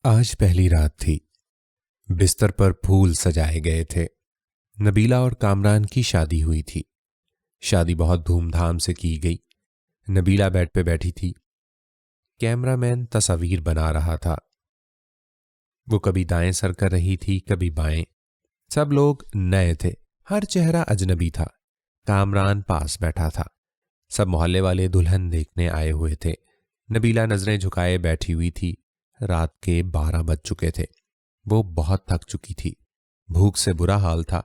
आज पहली रात थी। बिस्तर पर फूल सजाए गए थे। नबीला और कामरान की शादी हुई थी। शादी बहुत धूमधाम से की गई। नबीला बेड पे बैठी थी। कैमरामैन तस्वीर बना रहा था। वो कभी दाएं सर कर रही थी, कभी बाएं। सब लोग नए थे, हर चेहरा अजनबी था। कामरान पास बैठा था। सब मोहल्ले वाले दुल्हन देखने आए हुए थे। नबीला नजरें झुकाए बैठी हुई थी। रात के 12 बज चुके थे। वो बहुत थक चुकी थी। भूख से बुरा हाल था।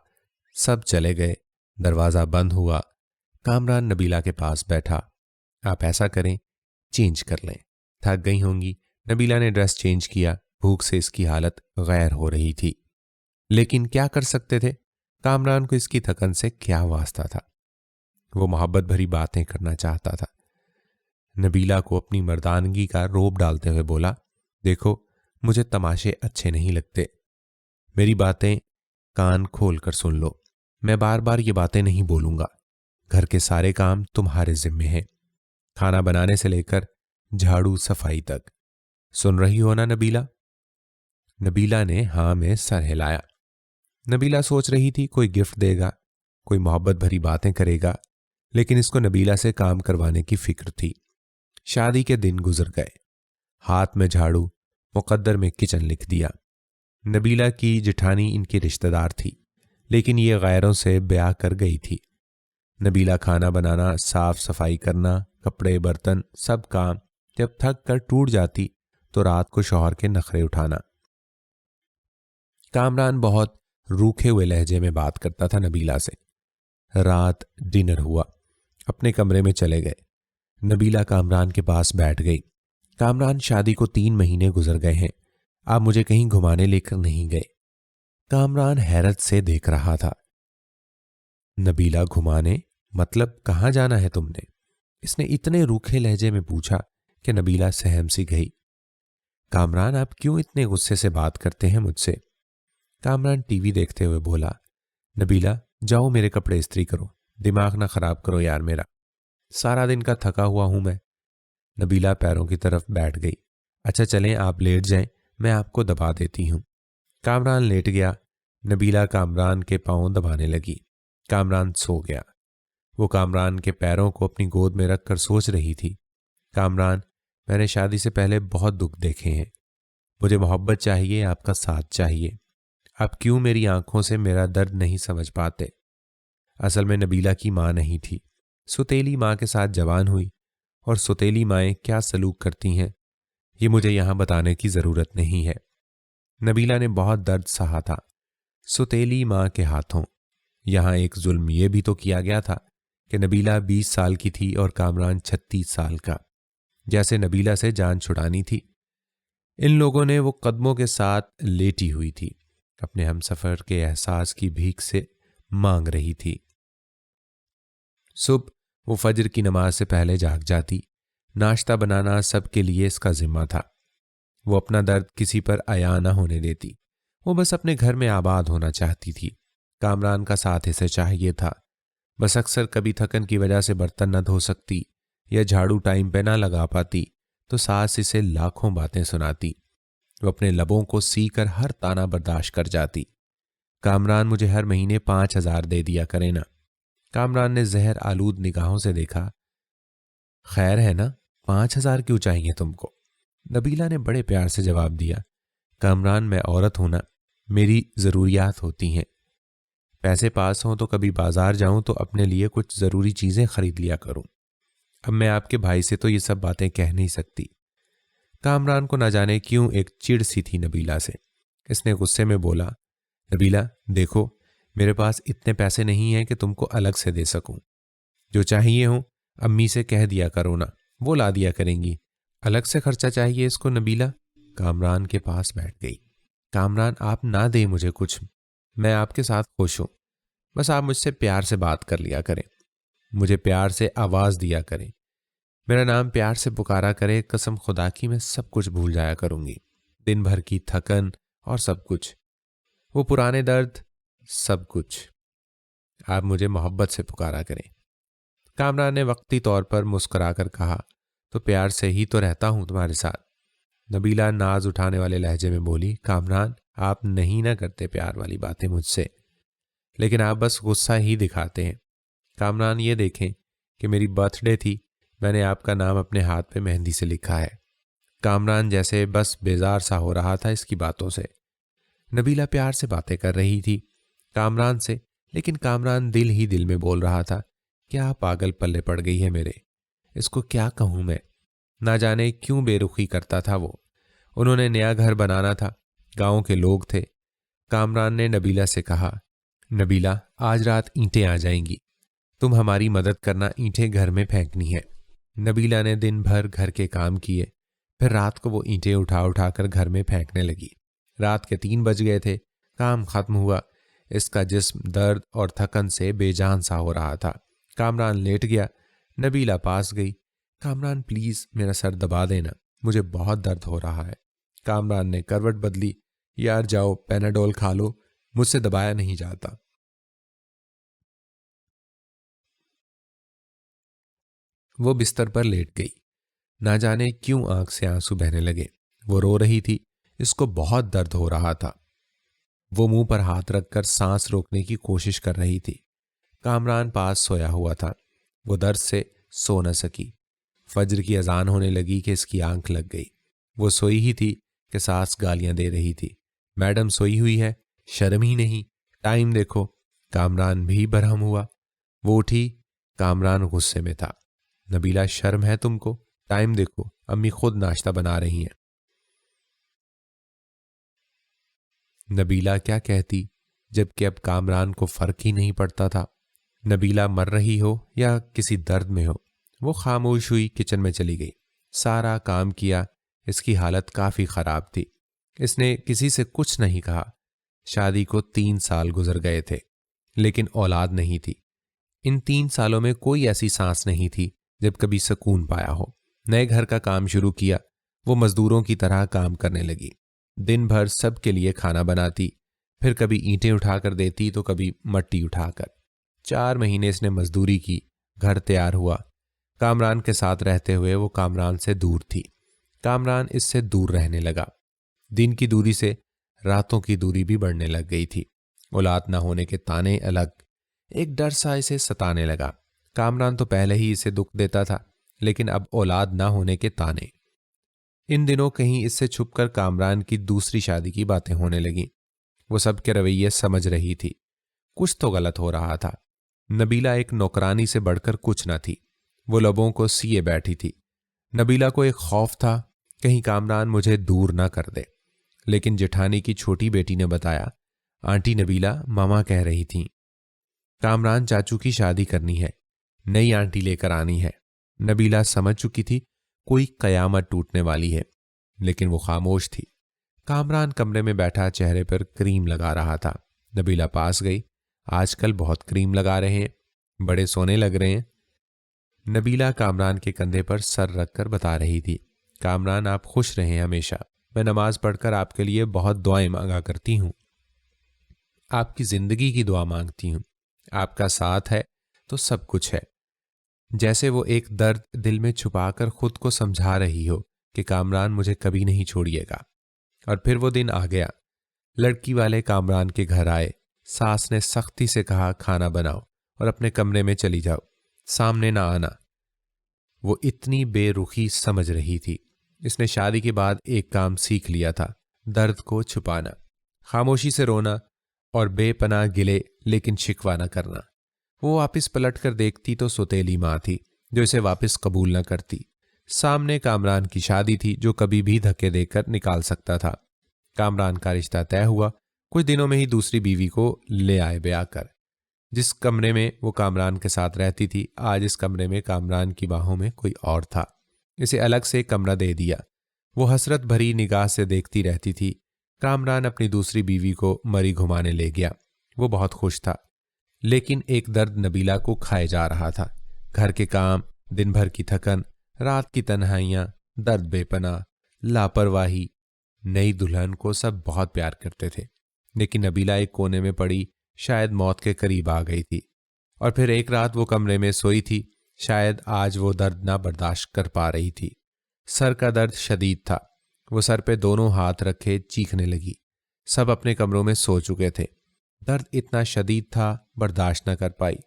सब चले गए। दरवाजा बंद हुआ। कामरान नबीला के पास बैठा। आप ऐसा करें, चेंज कर लें, थक गई होंगी। नबीला ने ड्रेस चेंज किया। भूख से इसकी हालत गैर हो रही थी, लेकिन क्या कर सकते थे। कामरान को इसकी थकन से क्या वास्ता था। वो मोहब्बत भरी बातें करना चाहता था। नबीला को अपनी मर्दानगी का रोब डालते हुए बोला, देखो, मुझे तमाशे अच्छे नहीं लगते। मेरी बातें कान खोल कर सुन लो। मैं बार बार ये बातें नहीं बोलूंगा। घर के सारे काम तुम्हारे जिम्मे हैं, खाना बनाने से लेकर झाड़ू सफाई तक। सुन रही हो ना नबीला? नबीला ने हाँ में सर हिलाया। नबीला सोच रही थी कोई गिफ्ट देगा, कोई मोहब्बत भरी बातें करेगा, लेकिन इसको नबीला से काम करवाने की फिक्र थी। शादी के दिन गुजर गए। हाथ में झाड़ू, मुकद्दर में किचन लिख दिया। नबीला की जेठानी इनकी रिश्तेदार थी, लेकिन ये गैरों से ब्याह कर गई थी। नबीला खाना बनाना, साफ सफाई करना, कपड़े बर्तन सब काम जब थक कर टूट जाती तो रात को शौहर के नखरे उठाना। कामरान बहुत रूखे हुए लहजे में बात करता था नबीला से। रात डिनर हुआ। अपने कमरे में चले गए। नबीला कामरान के पास बैठ गई। कामरान, शादी को 3 महीने गुजर गए हैं, आप मुझे कहीं घुमाने लेकर नहीं गए। कामरान हैरत से देख रहा था। नबीला, घुमाने मतलब कहाँ जाना है तुमने? इसने इतने रूखे लहजे में पूछा कि नबीला सहम सी गई। कामरान, आप क्यों इतने गुस्से से बात करते हैं मुझसे? कामरान टीवी देखते हुए बोला, नबीला, जाओ मेरे कपड़े इस्त्री करो, दिमाग ना खराब करो यार मेरा, सारा दिन का थका हुआ हूं मैं। नबीला पैरों की तरफ बैठ गई। अच्छा चलें, आप लेट जाएं, मैं आपको दबा देती हूं। कामरान लेट गया। नबीला कामरान के पांव दबाने लगी। कामरान सो गया। वो कामरान के पैरों को अपनी गोद में रखकर सोच रही थी, कामरान, मैंने शादी से पहले बहुत दुख देखे हैं। मुझे मोहब्बत चाहिए, आपका साथ चाहिए। आप क्यों मेरी आंखों से मेरा दर्द नहीं समझ पाते? असल में नबीला की मां नहीं थी। सुतेली मां के साथ जवान हुई, और सुतेली माएं क्या सलूक करती हैं ये मुझे यहां बताने की जरूरत नहीं है। नबीला ने बहुत दर्द सहा था सुतेली मां के हाथों। यहां एक जुल्म यह भी तो किया गया था कि नबीला 20 साल की थी और कामरान 36 साल का। जैसे नबीला से जान छुड़ानी थी। इन लोगों ने वो कदमों के साथ लेटी हुई थी, अपने हमसफर के एहसास की भीख से मांग रही थी। सुबह वो फजर की नमाज से पहले जाग जाती। नाश्ता बनाना सबके लिए इसका जिम्मा था। वो अपना दर्द किसी पर अया न होने देती। वो बस अपने घर में आबाद होना चाहती थी। कामरान का साथ इसे चाहिए था। बस अक्सर कभी थकन की वजह से बर्तन न धो सकती या झाड़ू टाइम पे ना लगा पाती तो सास इसे लाखों बातें सुनाती। वो अपने लबों को सीकर हर ताना बर्दाश्त कर जाती। कामरान, मुझे हर महीने 5,000 दे दिया करे ना। कामरान ने जहर आलूद निगाहों से देखा। खैर है ना, 5,000 क्यों चाहिए तुमको? नबीला ने बड़े प्यार से जवाब दिया, कामरान, मैं औरत हूं ना, मेरी जरूरियात होती हैं। पैसे पास हों तो कभी बाजार जाऊं तो अपने लिए कुछ जरूरी चीजें खरीद लिया करूं। अब मैं आपके भाई से तो ये सब बातें कह नहीं सकती। कामरान को न जाने क्यों एक चिढ़ सी थी नबीला से। इसने गुस्से में बोला, नबीला देखो, मेरे पास इतने पैसे नहीं हैं कि तुमको अलग से दे सकूं। जो चाहिए हो अम्मी से कह दिया करो ना, वो ला दिया करेंगी। अलग से खर्चा चाहिए इसको? नबीला कामरान के पास बैठ गई। कामरान, आप ना दे मुझे कुछ, मैं आपके साथ खुश हूं। बस आप मुझसे प्यार से बात कर लिया करें, मुझे प्यार से आवाज दिया करें, मेरा नाम प्यार से पुकारा करे। कसम खुदा की मैं सब कुछ भूल जाया करूंगी, दिन भर की थकन और सब कुछ, वो पुराने दर्द, सब कुछ। आप मुझे मोहब्बत से पुकारा करें। कामरान ने वक्ती तौर पर मुस्कुराकर कहा, तो प्यार से ही तो रहता हूं तुम्हारे साथ। नबीला नाज उठाने वाले लहजे में बोली, कामरान आप नहीं ना करते प्यार वाली बातें मुझसे, लेकिन आप बस गुस्सा ही दिखाते हैं। कामरान ये देखें कि मेरी बर्थडे थी, मैंने आपका नाम अपने हाथ पे मेहंदी से लिखा है। कामरान जैसे बस बेजार सा हो रहा था इसकी बातों से। नबीला प्यार से बातें कर रही थी कामरान से, लेकिन कामरान दिल ही दिल में बोल रहा था, क्या पागल पल्ले पड़ गई है मेरे, इसको क्या कहूं मैं। ना जाने क्यों बेरुखी करता था वो। उन्होंने नया घर बनाना था, गांव के लोग थे। कामरान ने नबीला से कहा, नबीला आज रात ईंटें आ जाएंगी, तुम हमारी मदद करना, ईंटें घर में फेंकनी है। नबीला ने दिन भर घर के काम किए, फिर रात को वो ईंटें उठा उठा कर घर में फेंकने लगी। रात के 3 बज गए थे, काम खत्म हुआ। इसका जिस्म दर्द और थकन से बेजान सा हो रहा था। कामरान लेट गया, नबीला पास गई। कामरान प्लीज मेरा सर दबा देना, मुझे बहुत दर्द हो रहा है। कामरान ने करवट बदली, यार जाओ पेनाडोल खा लो, मुझसे दबाया नहीं जाता। वो बिस्तर पर लेट गई। ना जाने क्यों आंख से आंसू बहने लगे। वो रो रही थी, इसको बहुत दर्द हो रहा था। वो मुंह पर हाथ रखकर सांस रोकने की कोशिश कर रही थी। कामरान पास सोया हुआ था। वो दर्द से सो न सकी। फज्र की अजान होने लगी कि इसकी आंख लग गई। वो सोई ही थी कि सास गालियां दे रही थी, मैडम सोई हुई है, शर्म ही नहीं, टाइम देखो। कामरान भी बरहम हुआ। वो उठी। कामरान गुस्से में था। नबीला शर्म है तुमको, टाइम देखो, अम्मी खुद नाश्ता बना रही हैं। नबीला क्या कहती, जबकि अब कामरान को फर्क ही नहीं पड़ता था। नबीला मर रही हो या किसी दर्द में हो। वो खामोश हुई किचन में चली गई। सारा काम किया, इसकी हालत काफी खराब थी। इसने किसी से कुछ नहीं कहा। शादी को 3 साल गुजर गए थे, लेकिन औलाद नहीं थी। इन 3 सालों में कोई ऐसी सांस नहीं थी जब कभी सुकून पाया हो। नए घर का काम शुरू किया। वो मजदूरों की तरह काम करने लगी। दिन भर सबके लिए खाना बनाती, फिर कभी ईंटें उठाकर देती तो कभी मट्टी उठाकर। 4 महीने इसने मजदूरी की। घर तैयार हुआ। कामरान के साथ रहते हुए वो कामरान से दूर थी। कामरान इससे दूर रहने लगा। दिन की दूरी से रातों की दूरी भी बढ़ने लग गई थी। औलाद ना होने के ताने अलग, एक डर सा इसे सताने लगा। कामरान तो पहले ही इसे दुख देता था, लेकिन अब औलाद ना होने के ताने। इन दिनों कहीं इससे छुपकर कामरान की दूसरी शादी की बातें होने लगी। वो सबके रवैये समझ रही थी, कुछ तो गलत हो रहा था। नबीला एक नौकरानी से बढ़कर कुछ न थी। वो लबों को सिए बैठी थी। नबीला को एक खौफ था, कहीं कामरान मुझे दूर ना कर दे। लेकिन जेठानी की छोटी बेटी ने बताया, आंटी नबीला मामा कह रही थी, कामरान चाचू की शादी करनी है, नई आंटी लेकर आनी है। नबीला समझ चुकी थी कोई कयामत टूटने वाली है, लेकिन वो खामोश थी। कामरान कमरे में बैठा चेहरे पर क्रीम लगा रहा था। नबीला पास गई। आजकल बहुत क्रीम लगा रहे हैं, बड़े सोने लग रहे हैं। नबीला कामरान के कंधे पर सर रखकर बता रही थी, कामरान आप खुश रहें हमेशा। मैं नमाज पढ़कर आपके लिए बहुत दुआएं मांगा करती हूं, आपकी जिंदगी की दुआ मांगती हूं। आपका साथ है तो सब कुछ है। जैसे वो एक दर्द दिल में छुपाकर खुद को समझा रही हो कि कामरान मुझे कभी नहीं छोड़िएगा। और फिर वो दिन आ गया। लड़की वाले कामरान के घर आए। सास ने सख्ती से कहा, खाना बनाओ और अपने कमरे में चली जाओ, सामने ना आना। वो इतनी बेरुखी समझ रही थी। इसने शादी के बाद एक काम सीख लिया था, दर्द को छुपाना, खामोशी से रोना और बेपनाह गिले लेकिन शिकवा न करना। वो वापस पलट कर देखती तो सौतेली माँ थी जो इसे वापस कबूल न करती। सामने कामरान की शादी थी जो कभी भी धक्के देकर निकाल सकता था। कामरान का रिश्ता तय हुआ। कुछ दिनों में ही दूसरी बीवी को ले आए ब्याह कर। जिस कमरे में वो कामरान के साथ रहती थी, आज इस कमरे में कामरान की बाहों में कोई और था। इसे अलग से कमरा दे दिया। वो हसरत भरी निगाह से देखती रहती थी। कामरान अपनी दूसरी बीवी को मरी घुमाने ले गया। वो बहुत खुश था, लेकिन एक दर्द नबीला को खाए जा रहा था। घर के काम, दिन भर की थकन, रात की तन्हाइयां, दर्द बेपनाह, लापरवाही। नई दुल्हन को सब बहुत प्यार करते थे, लेकिन नबीला एक कोने में पड़ी शायद मौत के करीब आ गई थी। और फिर एक रात वो कमरे में सोई थी। शायद आज वो दर्द ना बर्दाश्त कर पा रही थी। सर का दर्द शदीद था। वो सर पे दोनों हाथ रखे चीखने लगी। सब अपने कमरों में सो चुके थे। दर्द इतना शदीद था, बर्दाश्त न कर पाई।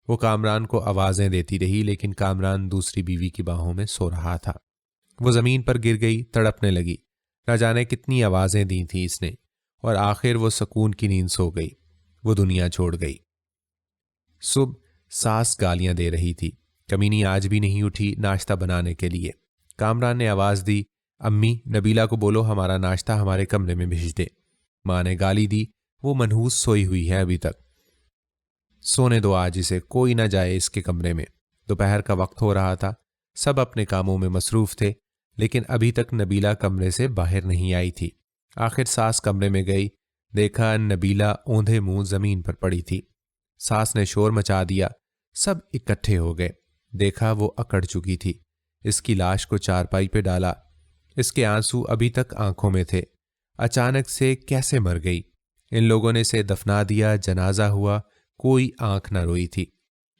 वो कामरान को आवाजें देती रही, लेकिन कामरान दूसरी बीवी की बाहों में सो रहा था। वो जमीन पर गिर गई, तड़पने लगी। न जाने कितनी आवाजें दी थी इसने, और आखिर वो सुकून की नींद सो गई। वो दुनिया छोड़ गई। सुबह सास गालियां दे रही थी। कमीनी आज भी नहीं उठी नाश्ता बनाने के लिए। कामरान ने आवाज दी, अम्मी नबीला को बोलो हमारा नाश्ता हमारे कमरे में भेज दे। मां ने गाली दी, वो मनहूस सोई हुई है अभी तक, सोने दो आज इसे, कोई ना जाए इसके कमरे में। दोपहर का वक्त हो रहा था, सब अपने कामों में मसरूफ थे, लेकिन अभी तक नबीला कमरे से बाहर नहीं आई थी। आखिर सास कमरे में गई, देखा नबीला औंधे मुंह जमीन पर पड़ी थी। सास ने शोर मचा दिया, सब इकट्ठे हो गए। देखा वो अकड़ चुकी थी। इसकी लाश को चारपाई पे डाला। इसके आंसू अभी तक आंखों में थे। अचानक से कैसे मर गई? इन लोगों ने इसे दफना दिया, जनाजा हुआ, कोई आंख न रोई थी।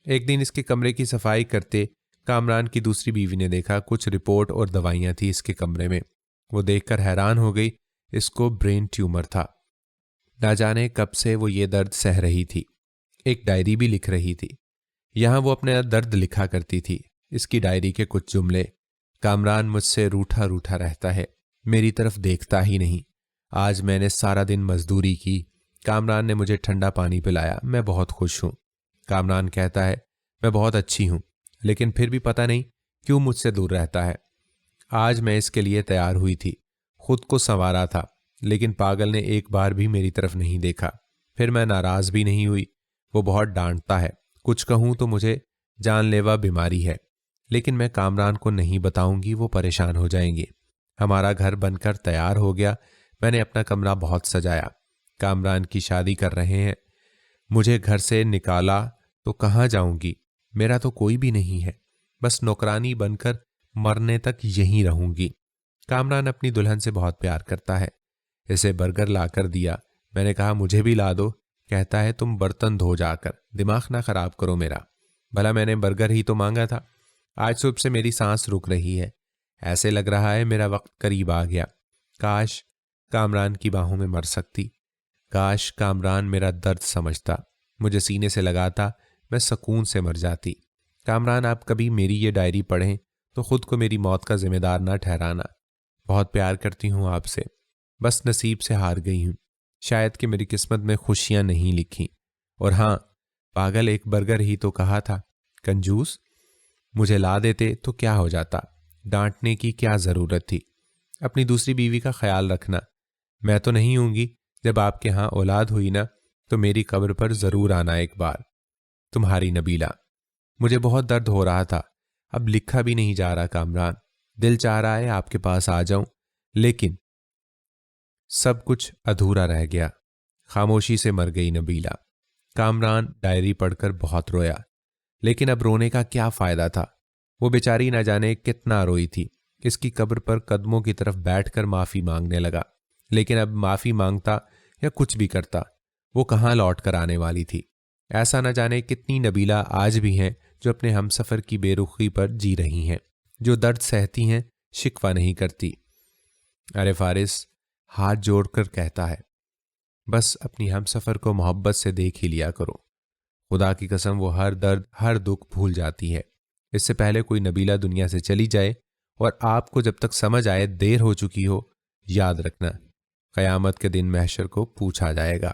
एक दिन इसके कमरे की सफाई करते कामरान की दूसरी बीवी ने देखा कुछ रिपोर्ट और दवाइयां थी इसके कमरे में। वो देखकर हैरान हो गई, इसको ब्रेन ट्यूमर था। ना जाने कब से वो ये दर्द सह रही थी। एक डायरी भी लिख रही थी। यहां वो अपने दर्द लिखा करती थी। इसकी डायरी के कुछ जुमले, कामरान मुझसे रूठा रूठा रहता है, मेरी तरफ देखता ही नहीं। आज मैंने सारा दिन मजदूरी की, कामरान ने मुझे ठंडा पानी पिलाया, मैं बहुत खुश हूं। कामरान कहता है मैं बहुत अच्छी हूं, लेकिन फिर भी पता नहीं क्यों मुझसे दूर रहता है। आज मैं इसके लिए तैयार हुई थी, खुद को संवारा था, लेकिन पागल ने एक बार भी मेरी तरफ नहीं देखा। फिर मैं नाराज भी नहीं हुई। वो बहुत डांटता है, कुछ कहूं तो मुझे जानलेवा बीमारी है, लेकिन मैं कामरान को नहीं बताऊंगी, वो परेशान हो जाएंगे। हमारा घर बनकर तैयार हो गया। मैंने अपना कमरा बहुत सजाया। कामरान की शादी कर रहे हैं। मुझे घर से निकाला तो कहाँ जाऊंगी? मेरा तो कोई भी नहीं है, बस नौकरानी बनकर मरने तक यहीं रहूंगी। कामरान अपनी दुल्हन से बहुत प्यार करता है। इसे बर्गर लाकर दिया। मैंने कहा मुझे भी ला दो। कहता है तुम बर्तन धो जाकर, दिमाग ना खराब करो मेरा। भला मैंने बर्गर ही तो मांगा था। आज सुबह से मेरी सांस रुक रही है, ऐसे लग रहा है मेरा वक्त करीब आ गया। काश कामरान की बाहों में मर सकती। काश कामरान मेरा दर्द समझता, मुझे सीने से लगाता, मैं सुकून से मर जाती। कामरान आप कभी मेरी ये डायरी पढ़ें तो खुद को मेरी मौत का जिम्मेदार ना ठहराना। बहुत प्यार करती हूं आपसे, बस नसीब से हार गई हूं। शायद कि मेरी किस्मत में खुशियां नहीं लिखी। और हां, पागल एक बर्गर ही तो कहा था, कंजूस। मुझे ला देते तो क्या हो जाता, डांटने की क्या जरूरत थी। अपनी दूसरी बीवी का ख्याल रखना। मैं तो नहीं हूंगी, जब आपके यहां औलाद हुई ना तो मेरी कब्र पर जरूर आना एक बार। तुम्हारी नबीला। मुझे बहुत दर्द हो रहा था, अब लिखा भी नहीं जा रहा कामरान। दिल चाह रहा है आपके पास आ जाऊं, लेकिन सब कुछ अधूरा रह गया। खामोशी से मर गई नबीला। कामरान डायरी पढ़कर बहुत रोया, लेकिन अब रोने का क्या फायदा था? वो बेचारी न जाने कितना रोई थी। इसकी कब्र पर कदमों की तरफ बैठकर माफी मांगने लगा, लेकिन अब माफी मांगता या कुछ भी करता, वो कहाँ लौट कर आने वाली थी। ऐसा न जाने कितनी नबीला आज भी हैं जो अपने हमसफर की बेरुखी पर जी रही हैं, जो दर्द सहती हैं, शिकवा नहीं करती। अरे फारिस हाथ जोड़कर कहता है, बस अपनी हमसफर को मोहब्बत से देख ही लिया करो। खुदा की कसम वो हर दर्द हर दुख भूल जाती है। इससे पहले कोई नबीला दुनिया से चली जाए और आपको जब तक समझ आए देर हो चुकी हो, याद रखना क़यामत के दिन महशर को पूछा जाएगा।